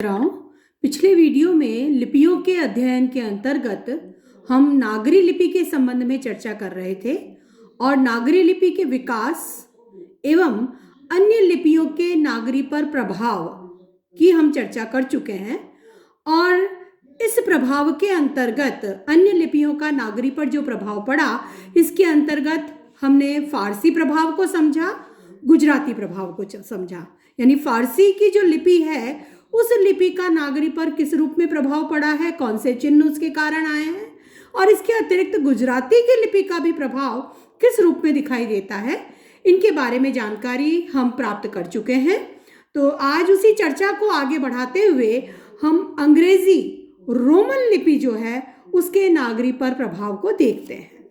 मित्रों, पिछले वीडियो में लिपियों के अध्ययन के अंतर्गत हम नागरी लिपि के संबंध में चर्चा कर रहे थे और नागरी लिपि के विकास एवं अन्य लिपियों के नागरी पर प्रभाव की हम चर्चा कर चुके हैं। और इस प्रभाव के अंतर्गत अन्य लिपियों का नागरी पर जो प्रभाव पड़ा, इसके अंतर्गत हमने फारसी प्रभाव को समझा, गुजराती प्रभाव को समझा। यानी फारसी की जो लिपि है उस लिपि का नागरी पर किस रूप में प्रभाव पड़ा है, कौन से चिन्ह उसके कारण आए हैं, और इसके अतिरिक्त गुजराती की लिपि का भी प्रभाव किस रूप में दिखाई देता है, इनके बारे में जानकारी हम प्राप्त कर चुके हैं। तो आज उसी चर्चा को आगे बढ़ाते हुए हम अंग्रेजी रोमन लिपि जो है उसके नागरी पर प्रभाव को देखते हैं।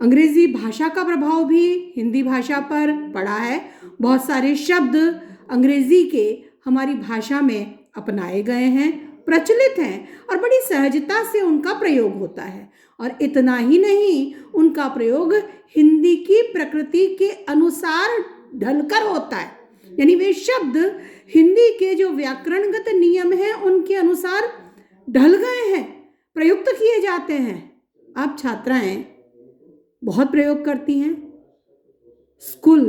अंग्रेजी भाषा का प्रभाव भी हिंदी भाषा पर पड़ा है। बहुत सारे शब्द अंग्रेजी के हमारी भाषा में अपनाए गए हैं, प्रचलित हैं और बड़ी सहजता से उनका प्रयोग होता है। और इतना ही नहीं, उनका प्रयोग हिंदी की प्रकृति के अनुसार ढलकर होता है। यानी वे शब्द हिंदी के जो व्याकरणगत नियम हैं उनके अनुसार ढल गए हैं, प्रयुक्त किए जाते हैं। अब छात्राएं बहुत प्रयोग करती हैं। स्कूल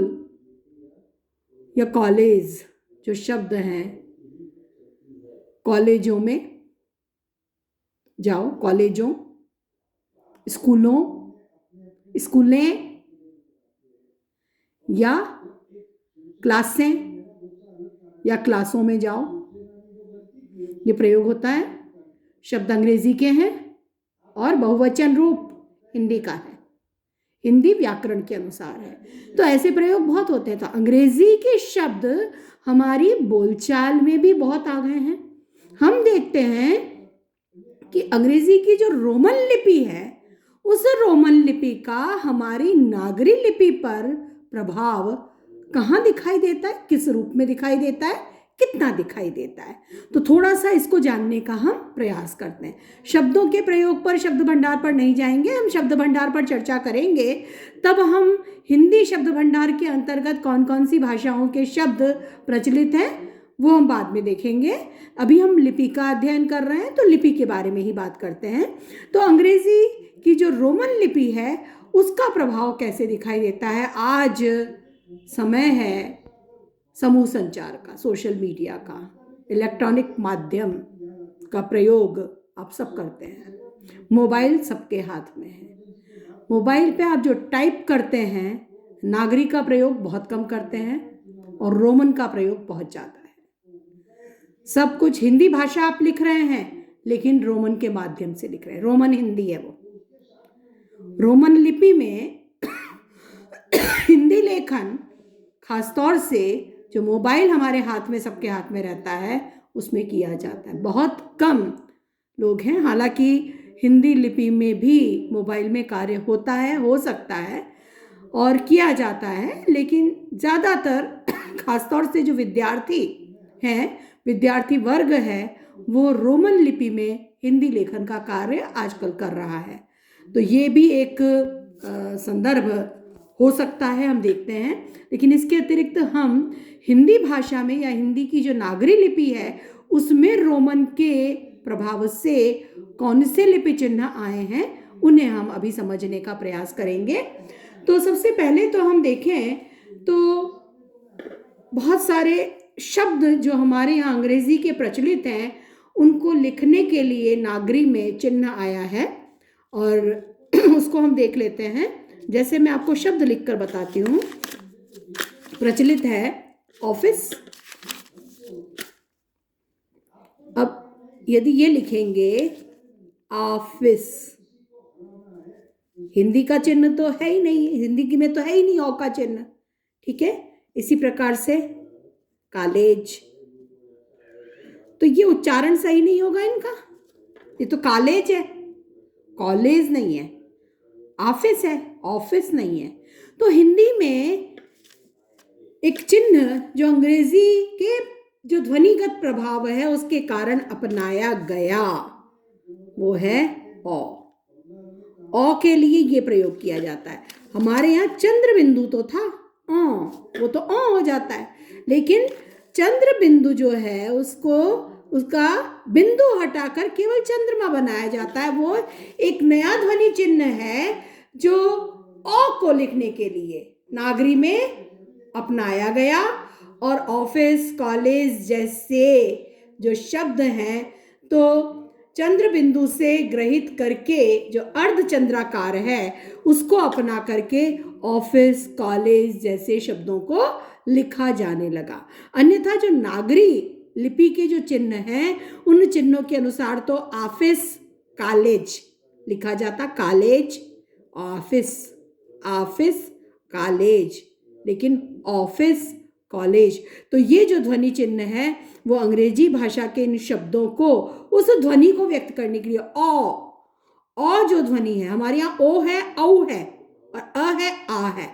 या कॉलेज जो शब्द हैं, कॉलेजों में जाओ, कॉलेजों, स्कूलों, स्कूलें या क्लासें या क्लासों में जाओ, ये प्रयोग होता है। शब्द अंग्रेजी के हैं और बहुवचन रूप हिंदी का है, हिंदी व्याकरण के अनुसार है। तो ऐसे प्रयोग बहुत होते हैं। तो अंग्रेजी के शब्द हमारी बोलचाल में भी बहुत आ गए हैं। हम देखते हैं कि अंग्रेजी की जो रोमन लिपि है, उस रोमन लिपि का हमारी नागरी लिपि पर प्रभाव कहाँ दिखाई देता है, किस रूप में दिखाई देता है, कितना दिखाई देता है। तो थोड़ा सा इसको जानने का हम प्रयास करते हैं। शब्दों के प्रयोग पर, शब्द भंडार पर नहीं जाएंगे, हम शब्द भंडार पर चर्चा करेंगे। तब हम हिंदी शब्द भंडार के अंतर्गत कौन कौन सी भाषाओं के शब्द प्रचलित हैं वो हम बाद में देखेंगे। अभी हम लिपि का अध्ययन कर रहे हैं तो लिपि के बारे में ही बात करते हैं। तो अंग्रेजी की जो रोमन लिपि है उसका प्रभाव कैसे दिखाई देता है। आज समय है समूह संचार का, सोशल मीडिया का, इलेक्ट्रॉनिक माध्यम का प्रयोग आप सब करते हैं। मोबाइल सबके हाथ में है। मोबाइल पे आप जो टाइप करते हैं, नागरी का प्रयोग बहुत कम करते हैं और रोमन का प्रयोग बहुत ज़्यादा है। सब कुछ हिंदी भाषा आप लिख रहे हैं लेकिन रोमन के माध्यम से लिख रहे हैं। रोमन हिंदी है वो। रोमन लिपि में हिंदी लेखन खासतौर से जो मोबाइल हमारे हाथ में, सबके हाथ में रहता है, उसमें किया जाता है। बहुत कम लोग हैं, हालांकि हिंदी लिपि में भी मोबाइल में कार्य होता है, हो सकता है और किया जाता है, लेकिन ज़्यादातर खासतौर से जो विद्यार्थी हैं, विद्यार्थी वर्ग है, वो रोमन लिपि में हिंदी लेखन का कार्य आजकल कर रहा है। तो ये भी एक संदर्भ हो सकता है, हम देखते हैं। लेकिन इसके अतिरिक्त हम हिंदी भाषा में या हिंदी की जो नागरी लिपि है उसमें रोमन के प्रभाव से कौन से लिपि चिन्ह आए हैं उन्हें हम अभी समझने का प्रयास करेंगे। तो सबसे पहले तो हम देखें तो बहुत सारे शब्द जो हमारे यहाँ अंग्रेजी के प्रचलित हैं उनको लिखने के लिए नागरी में चिन्ह आया है और उसको हम देख लेते हैं। जैसे मैं आपको शब्द लिखकर बताती हूँ। प्रचलित है ऑफिस। अब यदि ये लिखेंगे ऑफिस, हिंदी का चिन्ह तो है ही नहीं, हिंदी की में तो है ही नहीं औ का चिन्ह, ठीक है। इसी प्रकार से कॉलेज, तो ये उच्चारण सही नहीं होगा इनका, ये तो कॉलेज है, कॉलेज नहीं है। ऑफिस है, ऑफिस नहीं है। तो हिंदी में एक चिन्ह जो अंग्रेजी के जो ध्वनिगत प्रभाव है उसके कारण अपनाया गया वो है औ। औ के लिए ये प्रयोग किया जाता है। हमारे यहाँ चंद्र बिंदु तो था, वो तो औ हो जाता है, लेकिन चंद्र बिंदु जो है उसको उसका बिंदु हटाकर केवल चंद्रमा बनाया जाता है। वो एक नया ध्वनि चिन्ह है जो अ को लिखने के लिए नागरी में अपनाया गया, और ऑफिस, कॉलेज जैसे जो शब्द हैं तो चंद्र बिंदु से ग्रहित करके जो अर्धचंद्राकार है उसको अपना करके ऑफिस, कॉलेज जैसे शब्दों को लिखा जाने लगा। अन्यथा जो नागरी लिपि के जो चिन्ह हैं उन चिन्हों के अनुसार तो ऑफिस, कॉलेज लिखा जाता, कॉलेज, ऑफिस, ऑफिस, कॉलेज, लेकिन ऑफिस, कॉलेज। तो ये जो ध्वनि चिन्ह है वो अंग्रेजी भाषा के इन शब्दों को, उस ध्वनि को व्यक्त करने के लिए अ जो ध्वनि है, हमारे यहाँ ओ है, औ है, और अ है, आ है।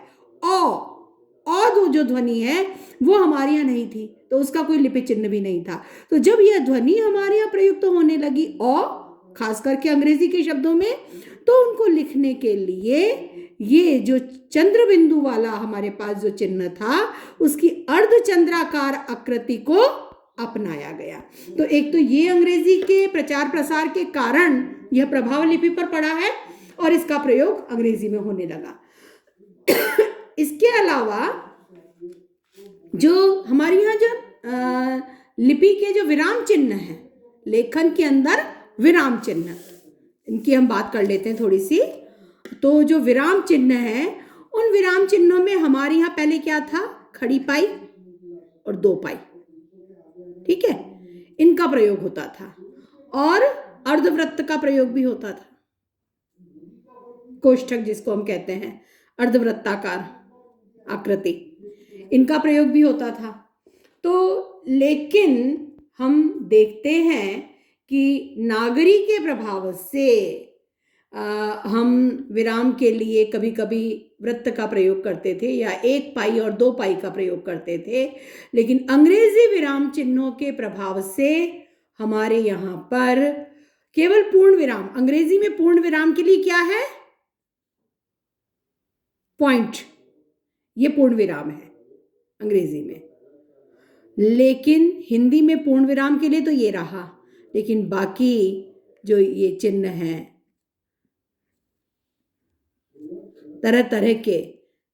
दो जो ध्वनि है वो हमारे यहाँ नहीं थी, तो उसका कोई लिपि चिन्ह भी नहीं था। तो जब यह ध्वनि हमारे यहाँ प्रयुक्त होने लगी खास करके अंग्रेजी के शब्दों में, तो उनको लिखने के लिए ये जो चंद्र बिंदु वाला हमारे पास जो चिन्ह था उसकी अर्धचंद्राकार आकृति को अपनाया गया। तो एक तो ये अंग्रेजी के प्रचार प्रसार के कारण यह प्रभाव लिपि पर पड़ा है और इसका प्रयोग अंग्रेजी में होने लगा। इसके अलावा जो हमारे यहाँ जो लिपि के जो विराम चिन्ह हैं, लेखन के अंदर विराम चिन्ह, इनकी हम बात कर लेते हैं थोड़ी सी। तो जो विराम चिन्ह है, उन विराम चिन्हों में हमारे यहाँ पहले क्या था, खड़ी पाई और दो पाई, ठीक है, इनका प्रयोग होता था, और अर्धवृत्त का प्रयोग भी होता था, कोष्ठक जिसको हम कहते हैं, अर्धवृत्ताकार आकृति, इनका प्रयोग भी होता था। तो लेकिन हम देखते हैं कि नागरी के प्रभाव से हम विराम के लिए कभी कभी वृत्त का प्रयोग करते थे या एक पाई और दो पाई का प्रयोग करते थे, लेकिन अंग्रेजी विराम चिन्हों के प्रभाव से हमारे यहाँ पर केवल पूर्ण विराम, अंग्रेजी में पूर्ण विराम के लिए क्या है, पॉइंट, ये पूर्ण विराम है अंग्रेजी में, लेकिन हिंदी में पूर्ण विराम के लिए तो ये रहा, लेकिन बाकी जो ये चिन्ह हैं, तरह तरह के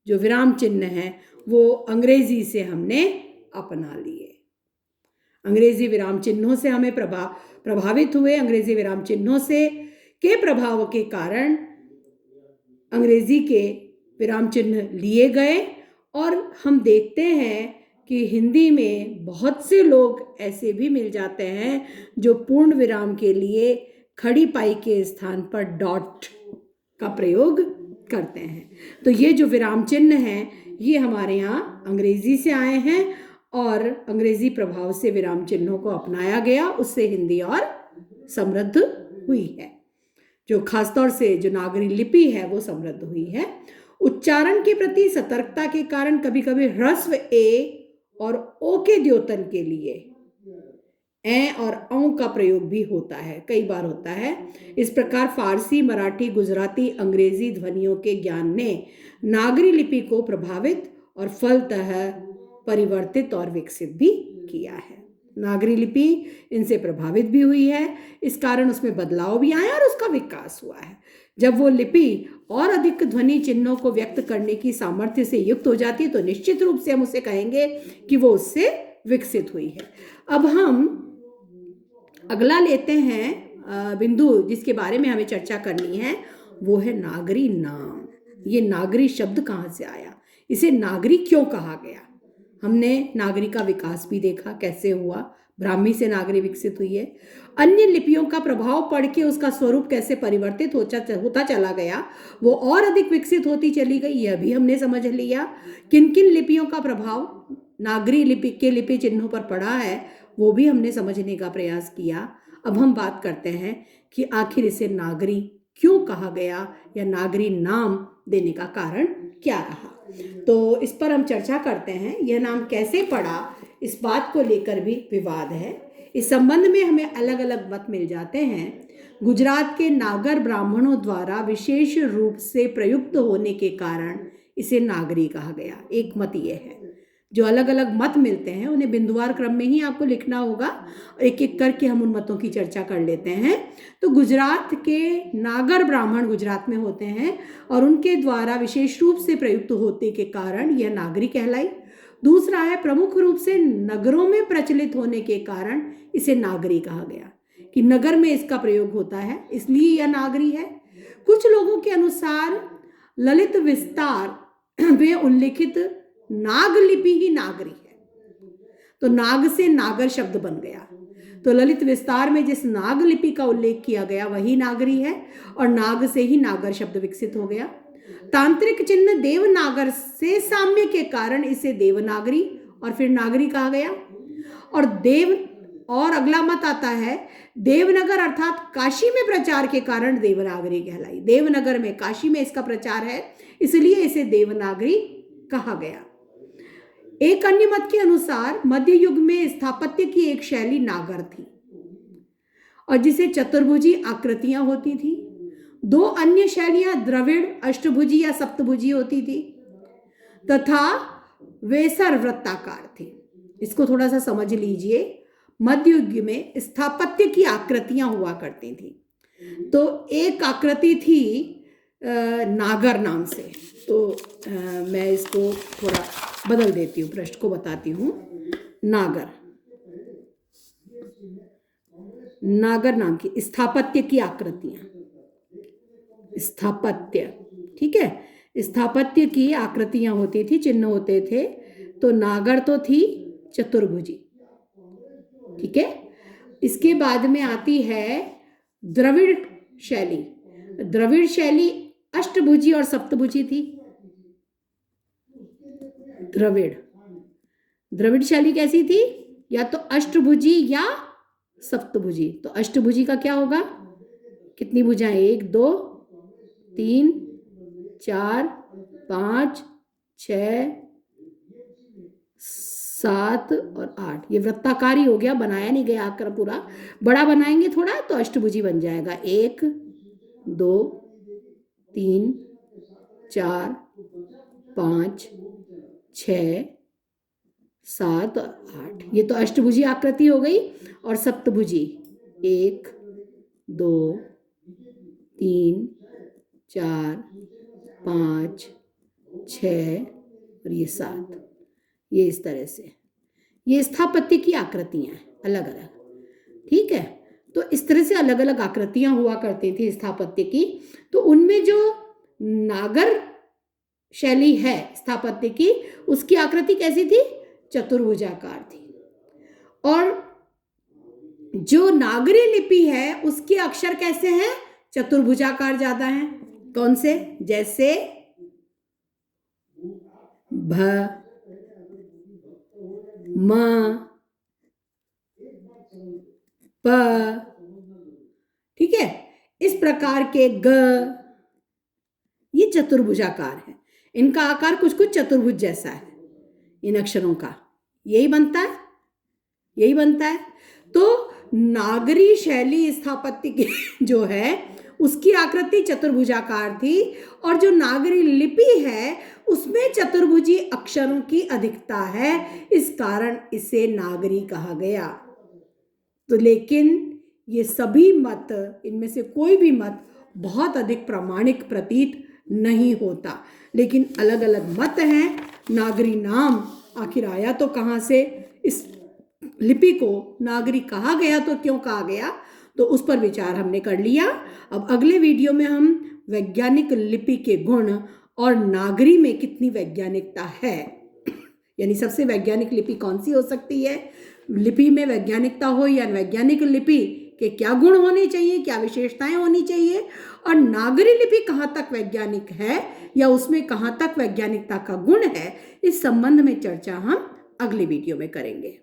जो विराम चिन्ह हैं, वो अंग्रेजी से हमने अपना लिए। अंग्रेजी विराम चिन्हों से हमें प्रभावित हुए, अंग्रेजी विराम चिन्हों से के प्रभाव के कारण अंग्रेजी के विराम चिन्ह लिए गए, और हम देखते हैं कि हिंदी में बहुत से लोग ऐसे भी मिल जाते हैं जो पूर्ण विराम के लिए खड़ी पाई के स्थान पर डॉट का प्रयोग करते हैं। तो ये जो विराम चिन्ह हैं ये हमारे यहाँ अंग्रेजी से आए हैं, और अंग्रेजी प्रभाव से विराम चिन्हों को अपनाया गया, उससे हिंदी और समृद्ध हुई है। जो खासतौर से जो नागरी लिपि है वो समृद्ध हुई है। उच्चारण के प्रति सतर्कता के कारण कभी कभी ह्रस्व ए और ओ के द्योतन के लिए ए और औ का प्रयोग भी होता है, कई बार होता है। इस प्रकार फारसी, मराठी, गुजराती, अंग्रेजी ध्वनियों के ज्ञान ने नागरी लिपि को प्रभावित और फलतः परिवर्तित और विकसित भी किया है। नागरी लिपि इनसे प्रभावित भी हुई है, इस कारण उसमें बदलाव भी आया और उसका विकास हुआ है। जब वो लिपि और अधिक ध्वनि चिन्हों को व्यक्त करने की सामर्थ्य से युक्त हो जाती है तो निश्चित रूप से हम उसे कहेंगे कि वो उससे विकसित हुई है। अब हम अगला लेते हैं बिंदु जिसके बारे में हमें चर्चा करनी है, वो है नागरी नाम। ये नागरी शब्द कहाँ से आया, इसे नागरी क्यों कहा गया। हमने नागरी का विकास भी देखा कैसे हुआ, ब्राह्मी से नागरी विकसित हुई है। अन्य लिपियों का प्रभाव पड़ के उसका स्वरूप कैसे परिवर्तित होता चला गया, वो और अधिक विकसित होती चली गई, यह भी हमने समझ लिया। किन किन लिपियों का प्रभाव नागरी लिपि के लिपि चिन्हों पर पड़ा है वो भी हमने समझने का प्रयास किया। अब हम बात करते हैं कि आखिर इसे नागरी क्यों कहा गया या नागरी नाम देने का कारण क्या रहा। तो इस पर हम चर्चा करते हैं। यह नाम कैसे पड़ा, इस बात को लेकर भी विवाद है। इस संबंध में हमें अलग अलग मत मिल जाते हैं। गुजरात के नागर ब्राह्मणों द्वारा विशेष रूप से प्रयुक्त होने के कारण इसे नागरी कहा गया, एक मत ये है। जो अलग अलग मत मिलते हैं उन्हें बिंदुवार क्रम में ही आपको लिखना होगा। एक एक करके हम उन मतों की चर्चा कर लेते हैं। तो गुजरात के नागर ब्राह्मण गुजरात में होते हैं और उनके द्वारा विशेष रूप से प्रयुक्त होने के कारण यह नागरी कहलाई। दूसरा है प्रमुख रूप से नगरों में प्रचलित होने के कारण इसे नागरी कहा गया, कि नगर में इसका प्रयोग होता है इसलिए यह नागरी है। कुछ लोगों के अनुसार ललित विस्तार में उल्लिखित नागलिपि ही नागरी है, तो नाग से नागर शब्द बन गया। तो ललित विस्तार में जिस नागलिपि का उल्लेख किया गया वही नागरी है और नाग से ही नागर शब्द विकसित हो गया। तांत्रिक चिन्ह देवनागर से साम्य के कारण इसे देवनागरी और फिर नागरी कहा गया। और अगला मत आता है देवनगर अर्थात काशी में प्रचार के कारण देवनागरी कहलाई। देवनगर में, काशी में इसका प्रचार है इसलिए इसे देवनागरी कहा गया। एक अन्य मत के अनुसार मध्य युग में स्थापत्य की एक शैली नागर थी और जिसे चतुर्भुजी आकृतियां होती थी। दो अन्य शैलियां द्रविड़ अष्टभुजी या सप्तभुजी होती थी तथा वेसर वृत्ताकार थी। इसको थोड़ा सा समझ लीजिए। मध्य युग में स्थापत्य की आकृतियां हुआ करती थी, तो एक आकृति थी नागर नाम से। तो मैं इसको थोड़ा बदल देती हूँ, पृष्ठ को बताती हूँ। नागर, नागर नाम की स्थापत्य की आकृतियां, स्थापत्य, ठीक है, स्थापत्य की आकृतियां होती थी, चिन्ह होते थे। तो नागर तो थी चतुर्भुजी, ठीक है। इसके बाद में आती है द्रविड़ शैली। द्रविड़ शैली अष्टभुजी और सप्तभुजी थी। द्रविड़ शैली कैसी थी? या तो अष्टभुजी या सप्तभुजी। तो अष्टभुजी का क्या होगा? कितनी भुजाएं? 1 2 3 4 5 6 7 और 8। ये वृत्ताकार ही हो गया, बनाया नहीं गया आकर पूरा। बड़ा बनाएंगे थोड़ा तो अष्टभुजी बन जाएगा। 1 2 3 4 5 6 7 और 8। ये तो अष्टभुजी आकृति हो गई। और सप्तभुजी 1 2 3 4 5 6 और ये 7। ये इस तरह से ये स्थापत्य की आकृतियां हैं अलग अलग, ठीक है। तो इस तरह से अलग अलग आकृतियां हुआ करती थी स्थापत्य की। तो उनमें जो नागर शैली है स्थापत्य की, उसकी आकृति कैसी थी? चतुर्भुजाकार थी। और जो नागरी लिपि है उसके अक्षर कैसे हैं? चतुर्भुजाकार ज्यादा हैं। कौन से? जैसे भ, म, प, ठीक है। इस प्रकार के ग, ये चतुर्भुजाकार है। इनका आकार कुछ कुछ चतुर्भुज जैसा है इन अक्षरों का। यही बनता है, यही बनता है। तो नागरी शैली स्थापत्य की जो है उसकी आकृति चतुर्भुजाकार थी और जो नागरी लिपि है उसमें चतुर्भुजी अक्षरों की अधिकता है, इस कारण इसे नागरी कहा गया। तो लेकिन ये सभी मत, इनमें से कोई भी मत बहुत अधिक प्रामाणिक प्रतीत नहीं होता, लेकिन अलग अलग मत हैं। नागरी नाम आखिर आया तो कहाँ से? इस लिपि को नागरी कहा गया तो क्यों कहा गया, तो उस पर विचार हमने कर लिया। अब अगले वीडियो में हम वैज्ञानिक लिपि के गुण और नागरी में कितनी वैज्ञानिकता है, यानी सबसे वैज्ञानिक लिपि कौन सी हो सकती है, लिपि में वैज्ञानिकता हो या वैज्ञानिक लिपि के क्या गुण होने चाहिए, क्या विशेषताएं होनी चाहिए, और नागरी लिपि कहाँ तक वैज्ञानिक है या उसमें कहाँ तक वैज्ञानिकता का गुण है, इस संबंध में चर्चा हम अगले वीडियो में करेंगे।